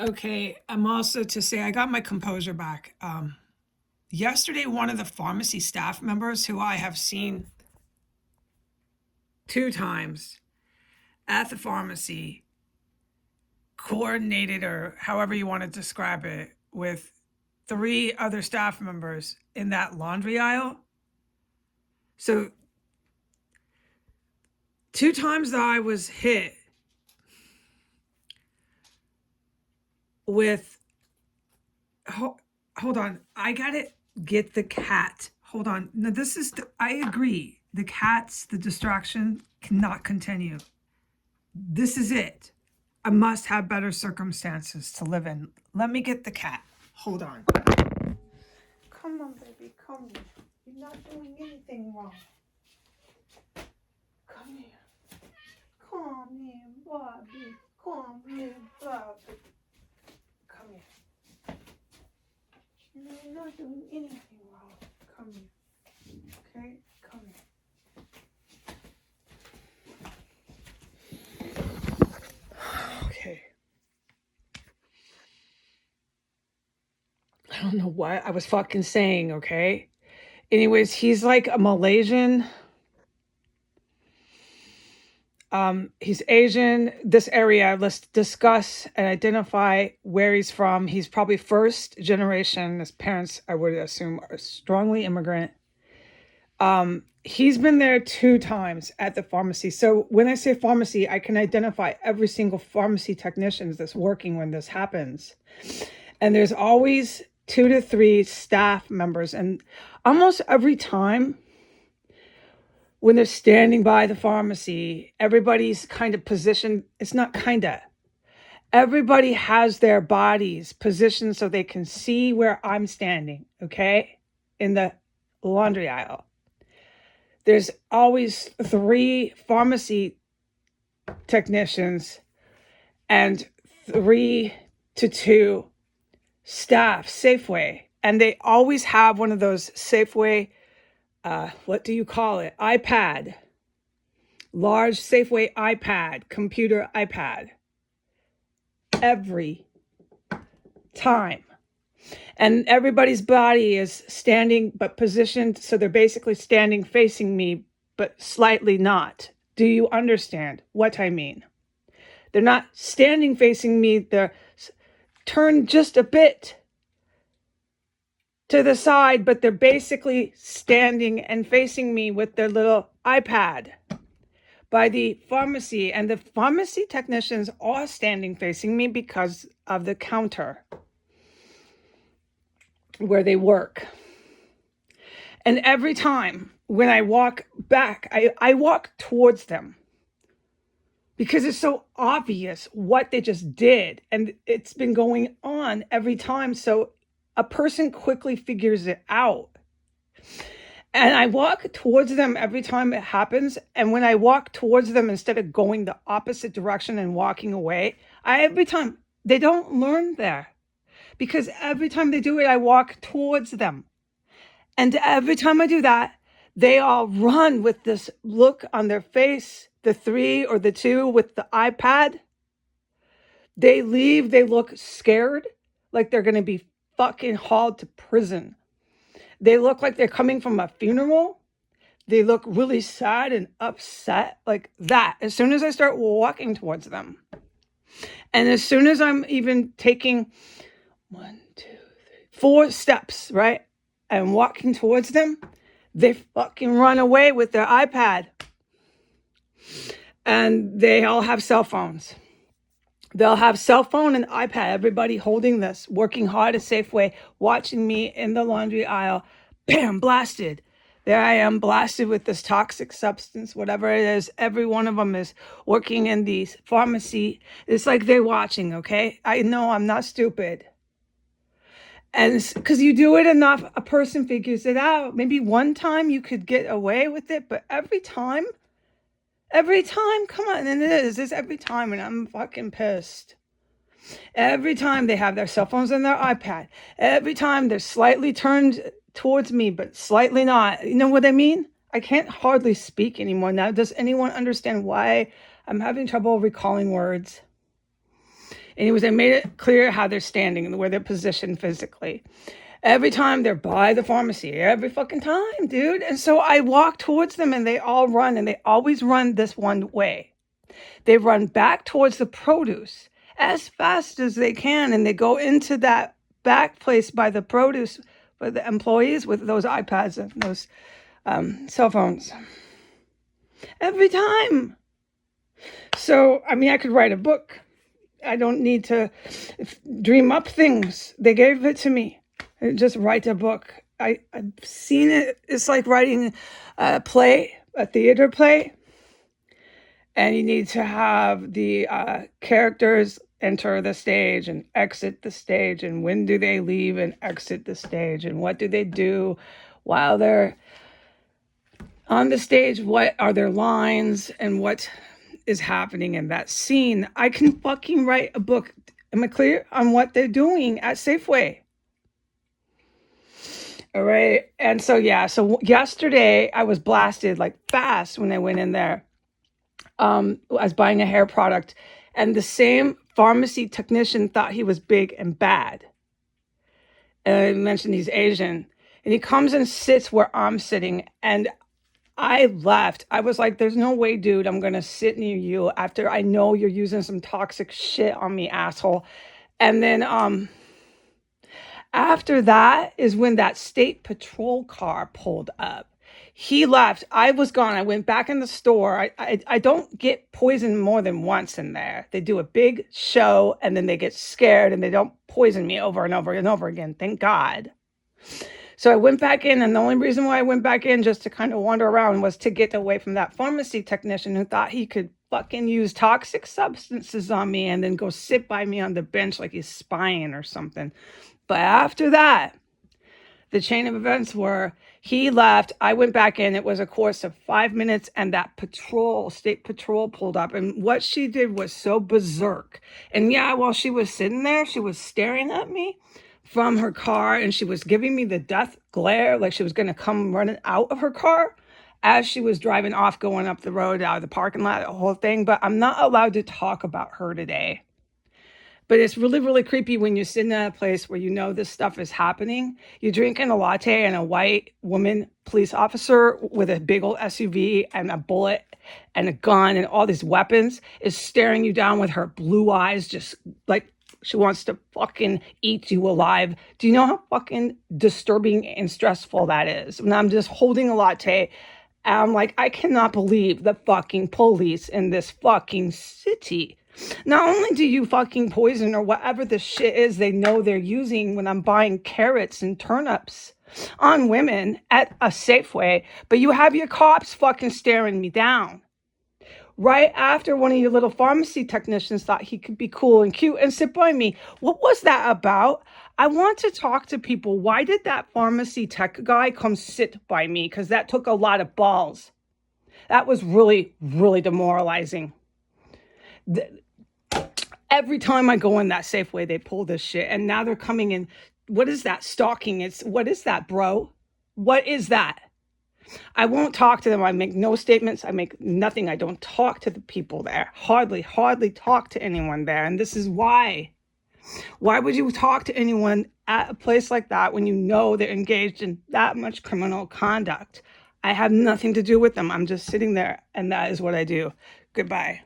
Okay, I'm also to say I got my composure back. Yesterday, one of the pharmacy staff members who I have seen two times at the pharmacy coordinated, or however you want to describe it, with three other staff members in that laundry aisle. So, two times that I was hit with, hold on, I gotta get the cat. Hold on. No, I agree. The cat's the distraction cannot continue. This is it. I must have better circumstances to live in. Let me get the cat. Hold on. Come on, baby. Come here. You're not doing anything wrong. Come here. Come here, Bobby. Come here, Bobby. Come here. You're not doing anything wrong. Come here. Okay? Come here. Okay. I don't know what I was fucking saying, okay? Anyways, he's like a Malaysian. He's Asian. This area, let's discuss and identify where he's from. He's probably first generation. His parents, I would assume, are strongly immigrant. He's been there two times at the pharmacy. So when I say pharmacy, I can identify every single pharmacy technician that's working when this happens. And there's always 2 to 3 staff members. And almost every time when they're standing by the pharmacy, everybody's kind of positioned. It's not kind of. Everybody has their bodies positioned so they can see where I'm standing, okay? In the laundry aisle. There's always 3 pharmacy technicians and 3 to 2 staff, Safeway. And they always have one of those Safeway, what do you call it? iPad. Large Safeway iPad, computer iPad. Every time. And everybody's body is standing but positioned, so they're basically standing facing me, but slightly not. Do you understand what I mean? They're not standing facing me, they're turned just a bit to the side, but they're basically standing and facing me with their little iPad by the pharmacy. And the pharmacy technicians are standing facing me because of the counter where they work. And every time when I walk back, I walk towards them because it's so obvious what they just did. And it's been going on every time. So a person quickly figures it out. And I walk towards them every time it happens. And when I walk towards them, instead of going the opposite direction and walking away, every time they don't learn there. Because every time they do it, I walk towards them. And every time I do that, they all run with this look on their face, the 3 or the 2 with the iPad. They leave, they look scared, like they're going to be fucking hauled to prison. They look like they're coming from a funeral. They look really sad and upset, like that, as soon as I start walking towards them. And as soon as I'm even taking 1, 2, 3, 4 steps, right? And walking towards them, they fucking run away with their iPad. And they all have cell phones. They'll have cell phone and iPad, everybody holding this, working hard at Safeway, watching me in the laundry aisle, bam, blasted. There I am, blasted with this toxic substance, whatever it is. Every one of them is working in the pharmacy. It's like they're watching, okay? I know I'm not stupid. And because you do it enough, a person figures it out. Maybe one time you could get away with it, but every time, come on, and it's every time, and I'm fucking pissed. Every time they have their cell phones and their iPad. Every time they're slightly turned towards me, but slightly not. You know what I mean? I can't hardly speak anymore now. Does anyone understand why I'm having trouble recalling words? Anyways, I made it clear how they're standing and where they're positioned physically. Every time they're by the pharmacy, every fucking time, dude. And so I walk towards them and they all run, and they always run this one way. They run back towards the produce as fast as they can, and they go into that back place by the produce for the employees with those iPads and those cell phones. Every time. So, I mean, I could write a book. I don't need to dream up things. They gave it to me. Just write a book. I've seen it. It's like writing a play, a theater play. And you need to have the characters enter the stage and exit the stage. And when do they leave and exit the stage? And what do they do while they're on the stage? What are their lines and what is happening in that scene? I can fucking write a book. Am I clear on what they're doing at Safeway? All right. And so, yeah. So yesterday I was blasted like fast when I went in there. I was buying a hair product, and the same pharmacy technician thought he was big and bad. And I mentioned he's Asian, and he comes and sits where I'm sitting, and I left. I was like, there's no way, dude, I'm going to sit near you after I know you're using some toxic shit on me, asshole. And then after that is when that state patrol car pulled up. He left. I was gone. I went back in the store. I don't get poisoned more than once in there. They do a big show and then they get scared and they don't poison me over and over and over again. Thank God. So I went back in, and the only reason why I went back in just to kind of wander around was to get away from that pharmacy technician who thought he could fucking use toxic substances on me and then go sit by me on the bench like he's spying or something. But after that, the chain of events were he left. I went back in. It was a course of 5 minutes, and that state patrol pulled up. And what she did was so berserk. And yeah, while she was sitting there, she was staring at me from her car, and she was giving me the death glare like she was going to come running out of her car as she was driving off, going up the road, out of the parking lot, the whole thing. But I'm not allowed to talk about her today. But it's really, really creepy when you're sitting at a place where you know this stuff is happening. You're drinking a latte and a white woman police officer with a big old SUV and a bullet and a gun and all these weapons is staring you down with her blue eyes, just like she wants to fucking eat you alive. Do you know how fucking disturbing and stressful that is? When I'm just holding a latte, and I'm like, I cannot believe the fucking police in this fucking city. Not only do you fucking poison or whatever the shit is they know they're using when I'm buying carrots and turnips on women at a Safeway, but you have your cops fucking staring me down. Right after one of your little pharmacy technicians thought he could be cool and cute and sit by me. What was that about? I want to talk to people. Why did that pharmacy tech guy come sit by me? Because that took a lot of balls. That was really, really demoralizing. Every time I go in that Safeway, they pull this shit. And now they're coming in. What is that? Stalking. What is that, bro? What is that? I won't talk to them. I make no statements. I make nothing. I don't talk to the people there. Hardly talk to anyone there. And this is why. Why would you talk to anyone at a place like that when you know they're engaged in that much criminal conduct? I have nothing to do with them. I'm just sitting there, and that is what I do. Goodbye.